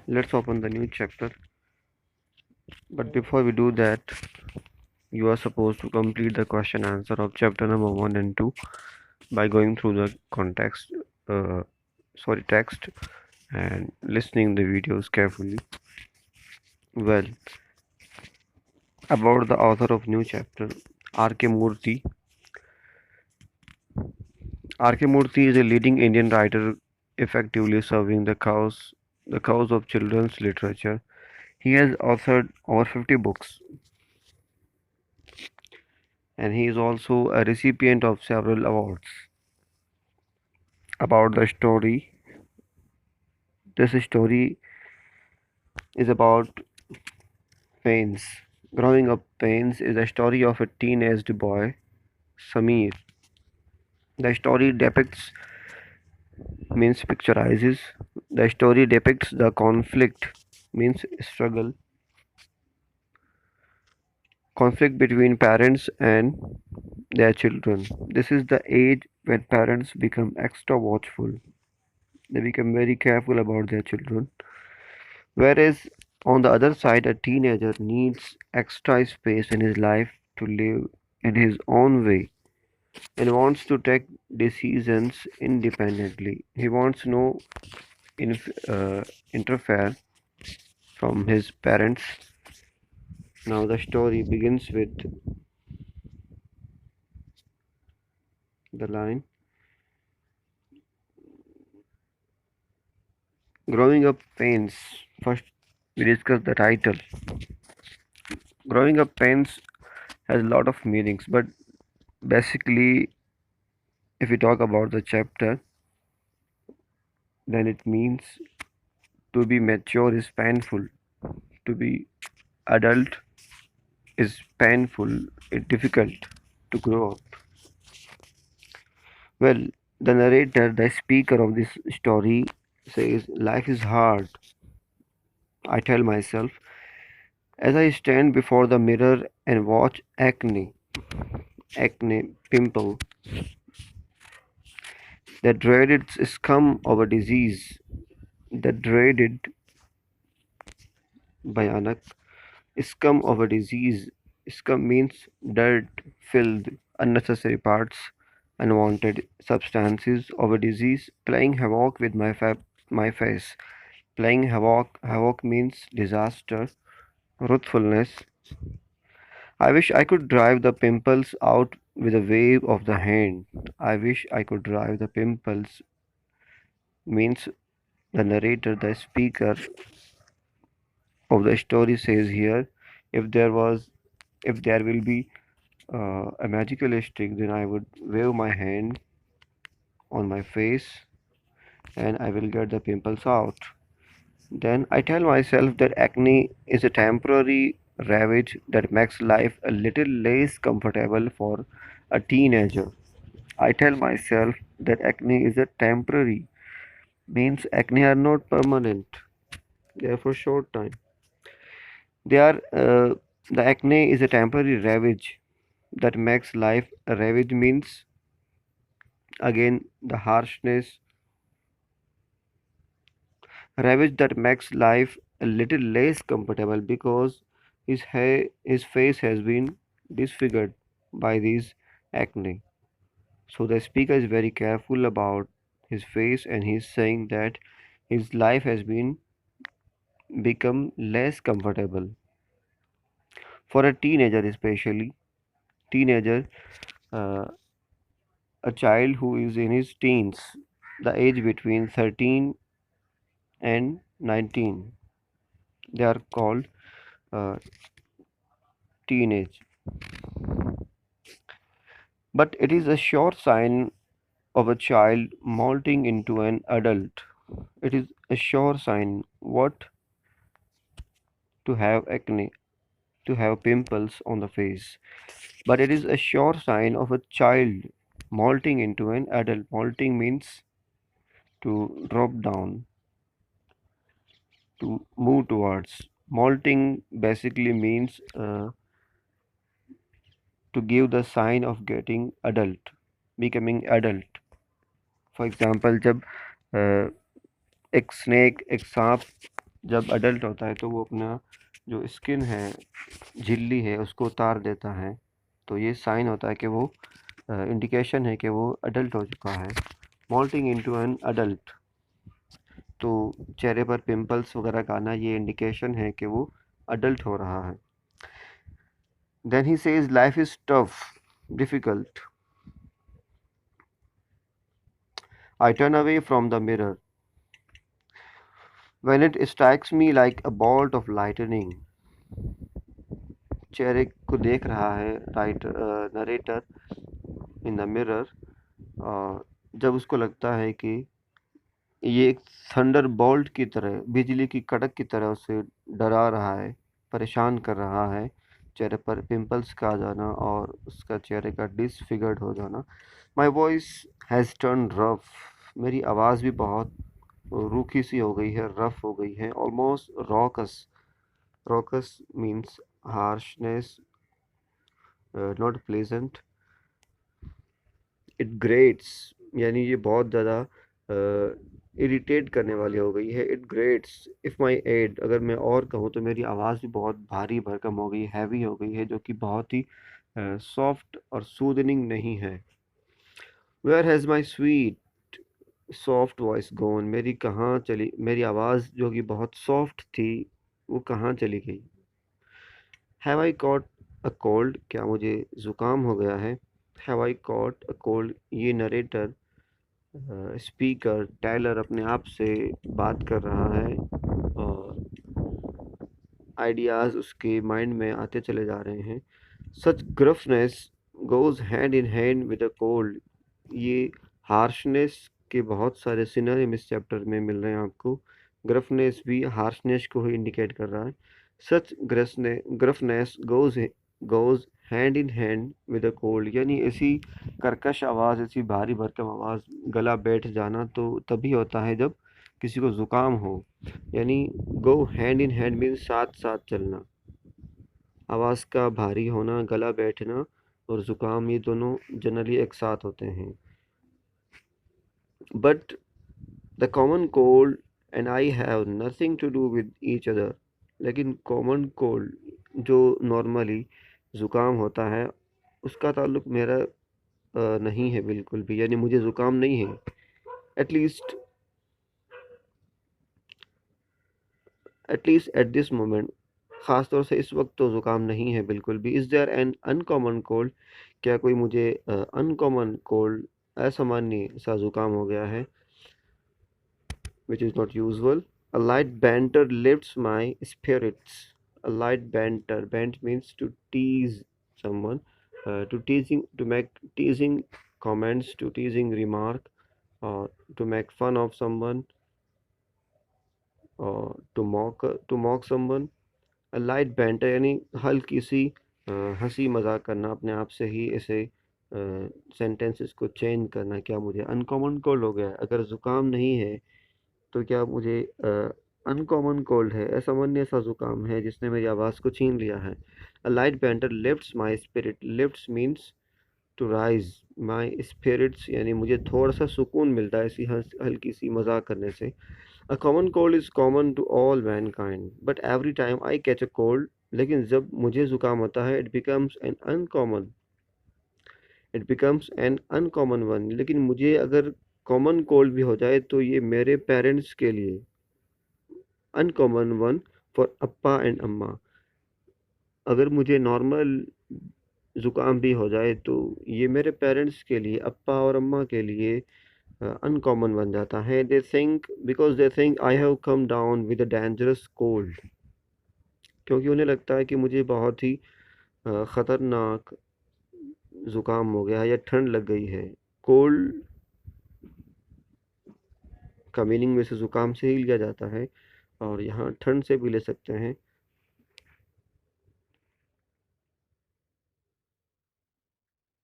Let's open the new chapter. But before we do that, you are supposed to complete the question answer of chapter number 1 and 2 by going through the context, uh, text, and listening the videos carefully. Well, about the author of new chapter, R.K. Murthy. R.K. Murthy is a leading Indian writer effectively serving the cause of children's literature. He has authored over 50 books, and he is also a recipient of several awards. About the story, this story is about Pains. Growing up Pains is a story of a teenaged boy, Samir. The story depicts means picturizes. The story depicts the conflict means conflict between parents and their children. This is the age when parents become extra watchful. They become very careful about their children. Whereas on the other side, a teenager needs extra space in his life to live in his own way and wants to take decisions independently. He wants no interfere from his parents. Now the story begins with the line. Growing up pains. First, we discuss the title. Growing up pains has a lot of meanings, but basically, if we talk about the chapter, then it means to be mature is painful. To be adult is painful. It's difficult to grow up. Well, the narrator, the speaker of this story, says, life is hard, I tell myself, as I stand before the mirror and watch acne, pimple, the dreaded scum of a disease, the dreaded Bhayanak scum of a disease. Scum means dirt, filth, unnecessary parts, unwanted substances of a disease playing havoc with my face. Playing havoc means disaster, ruthfulness. I wish I could drive the pimples out with a wave of the hand. I wish I could drive the pimples means the narrator, the speaker of the story says here, if there was, if there will be a magical stick, then I would wave my hand on my face and I will get the pimples out. Then I tell myself that acne is a temporary ravage that makes life a little less comfortable for a teenager. I tell myself that acne is a temporary, means acne are not permanent. They are for short time. They are the acne is a temporary ravage that makes life a ravage means again the harshness ravage that makes life a little less comfortable because his face has been disfigured by these acne. So the speaker is very careful about his face and he's saying that his life has been become less comfortable for a teenager, especially teenager, uh, a child who is in his teens, the age between 13 and 19. They are called uh, teenage. But it is a sure sign of a child molting into an adult. It is a sure sign what to have acne, to have pimples on the face. But it is a sure sign of a child molting into an adult. Molting means to drop down, to move towards. Molting basically means to give the sign of getting adult, becoming adult. For example जब एक snake एक सांप जब adult होता है तो वो अपना जो स्किन है, झिल्ली है, उसको उतार देता है। तो ये साइन होता है कि वो इंडिकेशन है कि वो अडल्ट हो चुका है। मोल्टिंग इनटू एन अडल्ट, तो चेहरे पर पिंपल्स वगैरह का आना ये इंडिकेशन है कि वो अडल्ट हो रहा है। Then he says life is tough, difficult. I turn away from the mirror when it strikes me like a bolt of lightning. चेहरे को देख रहा है नरेटर इन द मिरर, जब उसको लगता है कि ये एक थंडर बोल्ट की तरह, बिजली की कड़क की तरह उसे डरा रहा है, परेशान कर रहा है। चेहरे पर पिंपल्स का आ जाना और उसका चेहरे का डिसफिगर्ड हो जाना। My voice has turn rough, मेरी आवाज़ भी बहुत रूखी सी हो गई है, रफ हो गई है, almost rocks. Rocks means harshness, not pleasant. It greats, यानी ये बहुत ज़्यादा इरिटेट करने वाली हो गई है। It grates if my add, अगर मैं और कहूँ तो मेरी आवाज़ भी बहुत भारी भरकम हो गई, हैवी हो गई है, जो कि बहुत ही सॉफ्ट और सूदनिंग नहीं है। Where has my sweet soft voice gone, मेरी कहाँ चली, मेरी आवाज़ जो कि बहुत सॉफ्ट थी वो कहाँ चली गई। Have I caught a cold, क्या मुझे ज़ुकाम हो गया है। Have I caught a cold, ये नरेटर स्पीकर टाइलर अपने आप से बात कर रहा है और आइडियाज़ उसके माइंड में आते चले जा रहे हैं। Such gruffness goes hand in hand with a cold, ये हार्शनेस के बहुत सारे सिनोनिम इस चैप्टर में मिल रहे हैं आपको। ग्रफनेस भी हार्शनेस को ही इंडिकेट कर रहा है। Such gruffness goes hand in hand with a cold, यानी ऐसी कर्कश आवाज़, ऐसी भारी भरकम आवाज़, गला बैठ जाना तो तभी होता है जब किसी को ज़ुकाम हो। यानी go hand in hand means साथ साथ चलना। आवाज़ का भारी होना, गला बैठना और ज़ुकाम, ये दोनों जनरली एक साथ होते हैं। But the common cold and I have nothing to do with each other, लेकिन कॉमन कोल्ड जो नॉर्मली ज़ुकाम होता है उसका ताल्लुक मेरा नहीं है बिल्कुल भी, यानी मुझे ज़ुकाम नहीं है। At least at least at this moment, ख़ास तौर से इस वक्त तो ज़ुकाम नहीं है बिल्कुल भी। Is there an uncommon cold, क्या कोई मुझे अनकॉमन कोल्ड, असामान्य सा ज़ुकाम हो गया है, which is not usual. A light banter lifts my spirits. A light banter. Bant means to tease someone, to make teasing comments, to teasing remark, or to make fun of someone, or to mock someone. A light banter यानी हल्की सी हंसी मजाक करना, अपने आप से ही ऐसे sentences को चेंज करना। क्या मुझे अनकॉमन कोल्ड हो गया है? अगर ज़ुकाम नहीं है तो क्या मुझे अनकॉमन कोल्ड है, असामान्य सा जुकाम है जिसने मेरी आवाज़ को छीन लिया है। A light banter lifts my spirit, lifts means to rise, my spirits यानी मुझे थोड़ा सा सुकून मिलता है ऐसी हल्की सी मजाक करने से। A common cold is common to all mankind but every time I catch a cold, लेकिन जब मुझे ज़ुकाम होता है it becomes an uncommon one, लेकिन मुझे अगर कॉमन कोल्ड भी हो जाए तो ये मेरे पेरेंट्स के लिए uncommon one for Appa and अम्मा। अगर मुझे नॉर्मल ज़ुकाम भी हो जाए तो ये मेरे पेरेंट्स के लिए, अप्पा और अम्मा के लिए अनकॉमन बन जाता है। They think I have come down with a dangerous cold, क्योंकि उन्हें लगता है कि मुझे बहुत ही ख़तरनाक ज़ुकाम हो गया है या ठंड लग गई है। कोल्ड का मीनिंग में से ज़ुकाम से ही लिया जाता है और यहाँ ठंड से भी ले सकते हैं।